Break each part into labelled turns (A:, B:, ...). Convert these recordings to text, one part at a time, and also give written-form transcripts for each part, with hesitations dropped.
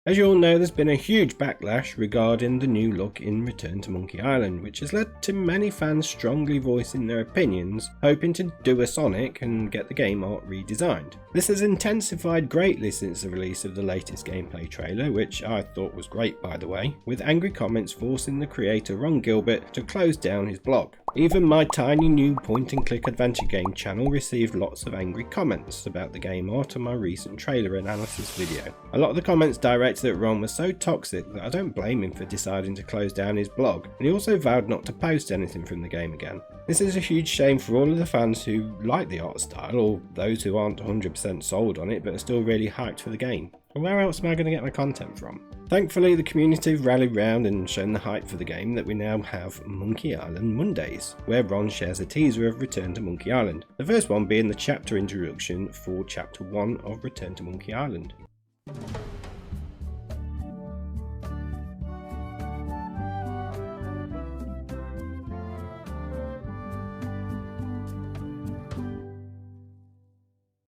A: As you all know, there's been a huge backlash regarding the new look in Return to Monkey Island, which has led to many fans strongly voicing their opinions, hoping to do a Sonic and get the game art redesigned. This has intensified greatly since the release of the latest gameplay trailer, which I thought was great by the way, with angry comments forcing the creator Ron Gilbert to close down his blog. Even my tiny new point-and-click adventure game channel received lots of angry comments about the game art on my recent trailer analysis video. A lot of the comments directed at Ron were so toxic that I don't blame him for deciding to close down his blog, and he also vowed not to post anything from the game again. This is a huge shame for all of the fans who like the art style, or those who aren't 100% sold on it but are still really hyped for the game. And where else am I going to get my content from? Thankfully, the community have rallied round and shown the hype for the game that we now have Monkey Island Mondays, where Ron shares a teaser of Return to Monkey Island, the first one being the chapter introduction for Chapter 1 of Return to Monkey Island.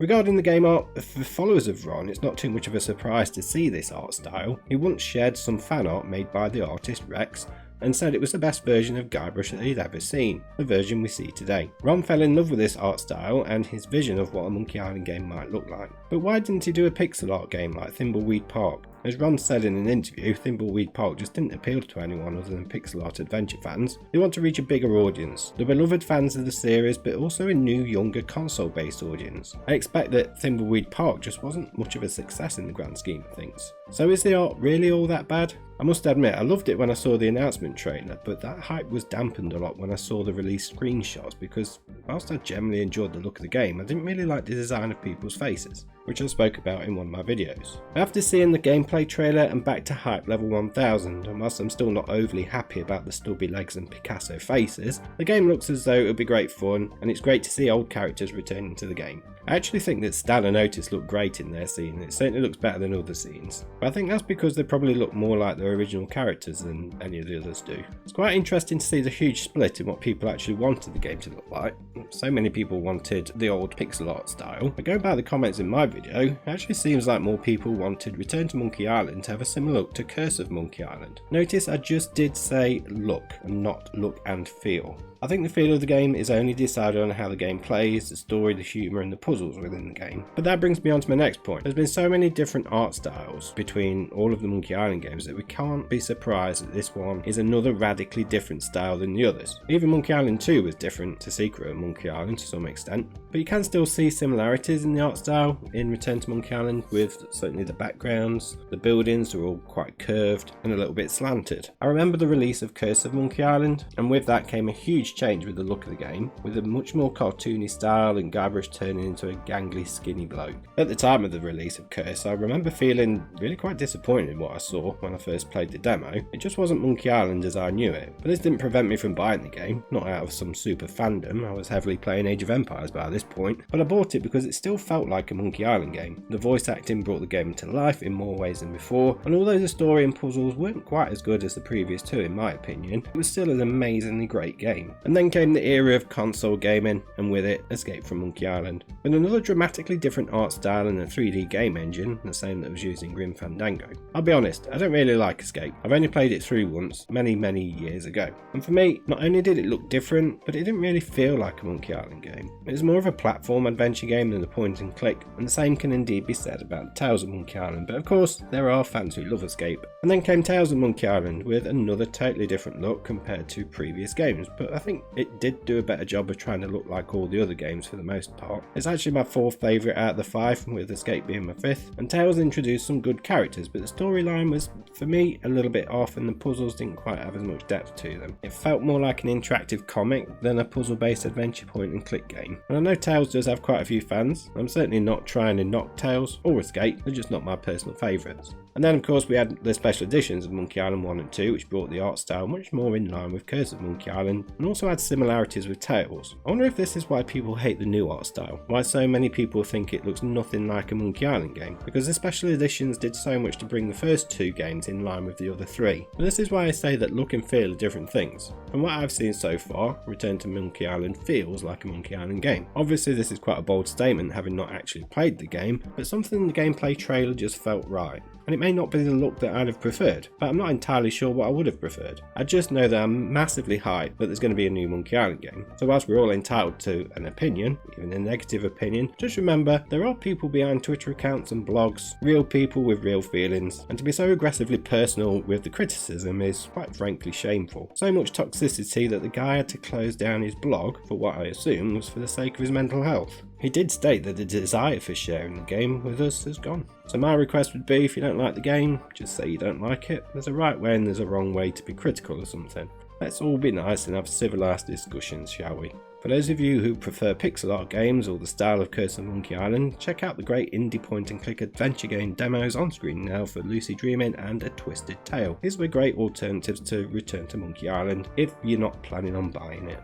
A: Regarding the game art, for followers of Ron, it's not too much of a surprise to see this art style. He once shared some fan art made by the artist Rex, and said it was the best version of Guybrush that he'd ever seen, the version we see today. Ron fell in love with this art style and his vision of what a Monkey Island game might look like. But why didn't he do a pixel art game like Thimbleweed Park? As Ron said in an interview, Thimbleweed Park just didn't appeal to anyone other than pixel art adventure fans. They want to reach a bigger audience, the beloved fans of the series, but also a new, younger console-based audience. I expect that Thimbleweed Park just wasn't much of a success in the grand scheme of things. So is the art really all that bad? I must admit, I loved it when I saw the announcement trailer, but that hype was dampened a lot when I saw the release screenshots because whilst I generally enjoyed the look of the game, I didn't really like the design of people's faces, which I spoke about in one of my videos. After seeing the gameplay trailer, I'm back to hype level 1000, and whilst I'm still not overly happy about the stubby legs and Picasso faces, the game looks as though it'll be great fun, and it's great to see old characters returning to the game. I actually think that Stan and Otis look great in their scene, and it certainly looks better than other scenes, but I think that's because they probably look more like their original characters than any of the others do. It's quite interesting to see the huge split in what people actually wanted the game to look like. So many people wanted the old pixel art style, but going by the comments in my video, it actually seems like more people wanted Return to Monkey Island to have a similar look to Curse of Monkey Island. Notice I just did say look and not look and feel. I think the feel of the game is only decided on how the game plays, the story, the humour and the puzzles within the game. But that brings me on to my next point. There's been so many different art styles between all of the Monkey Island games that we can't be surprised that this one is another radically different style than the others. Even Monkey Island 2 was different to Secret of Monkey Island to some extent, but you can still see similarities in the art style in Return to Monkey Island, with certainly the backgrounds, the buildings are all quite curved and a little bit slanted. I remember the release of Curse of Monkey Island, and with that came a huge change with the look of the game, with a much more cartoony style and Guybrush turning into a gangly skinny bloke. At the time of the release of Curse, I remember feeling really quite disappointed in what I saw when I first played the demo. It just wasn't Monkey Island as I knew it, but this didn't prevent me from buying the game, not out of some super fandom. I was heavily playing Age of Empires by this point, but I bought it because it still felt like a Monkey Island game. The voice acting brought the game to life in more ways than before, and although the story and puzzles weren't quite as good as the previous two in my opinion, it was still an amazingly great game. And then came the era of console gaming, and with it, Escape from Monkey Island, with another dramatically different art style and a 3D game engine, the same that was used in Grim Fandango. I'll be honest, I don't really like Escape. I've only played it through once, many years ago, and for me, not only did it look different, but it didn't really feel like a Monkey Island game. It was more of a platform adventure game than a point and click, and the same can indeed be said about Tales of Monkey Island, but of course, there are fans who love Escape. And then came Tales of Monkey Island with another totally different look compared to previous games, but I think it did do a better job of trying to look like all the other games for the most part. It's actually my fourth favourite out of the five, with Escape being my fifth, and Tales introduced some good characters, but the storyline was, for me, a little bit off, and the puzzles didn't quite have as much depth to them. It felt more like an interactive comic than a puzzle-based adventure point and click game. And I know Tales does have quite a few fans. I'm certainly not trying to knock Tales or Escape, they're just not my personal favourites. And then of course we had the special editions of Monkey Island 1 and 2, which brought the art style much more in line with Curse of Monkey Island, and also had similarities with Tales. I wonder if this is why people hate the new art style, why so many people think it looks nothing like a Monkey Island game, because the special editions did so much to bring the first two games in line with the other three. And this is why I say that look and feel are different things. From what I've seen so far, Return to Monkey Island feels like a Monkey Island game. Obviously this is quite a bold statement having not actually played the game, but something in the gameplay trailer just felt right. and it may not be the look that I'd have preferred, but I'm not entirely sure what I would have preferred. I just know that I'm massively hyped that there's going to be a new Monkey Island game, so whilst we're all entitled to an opinion, even a negative opinion, just remember there are people behind Twitter accounts and blogs, real people with real feelings, and to be so aggressively personal with the criticism is quite frankly shameful. So much toxicity that the guy had to close down his blog for what I assume was for the sake of his mental health. He did state that the desire for sharing the game with us has gone. So my request would be, if you don't like the game, just say you don't like it. There's a right way and there's a wrong way to be critical of something. Let's all be nice and have civilised discussions, shall we? For those of you who prefer pixel art games or the style of Curse of Monkey Island, check out the great indie point-and-click adventure game demos on screen now for Lucid Dreaming and A Twisted Tale. These were great alternatives to Return to Monkey Island if you're not planning on buying it.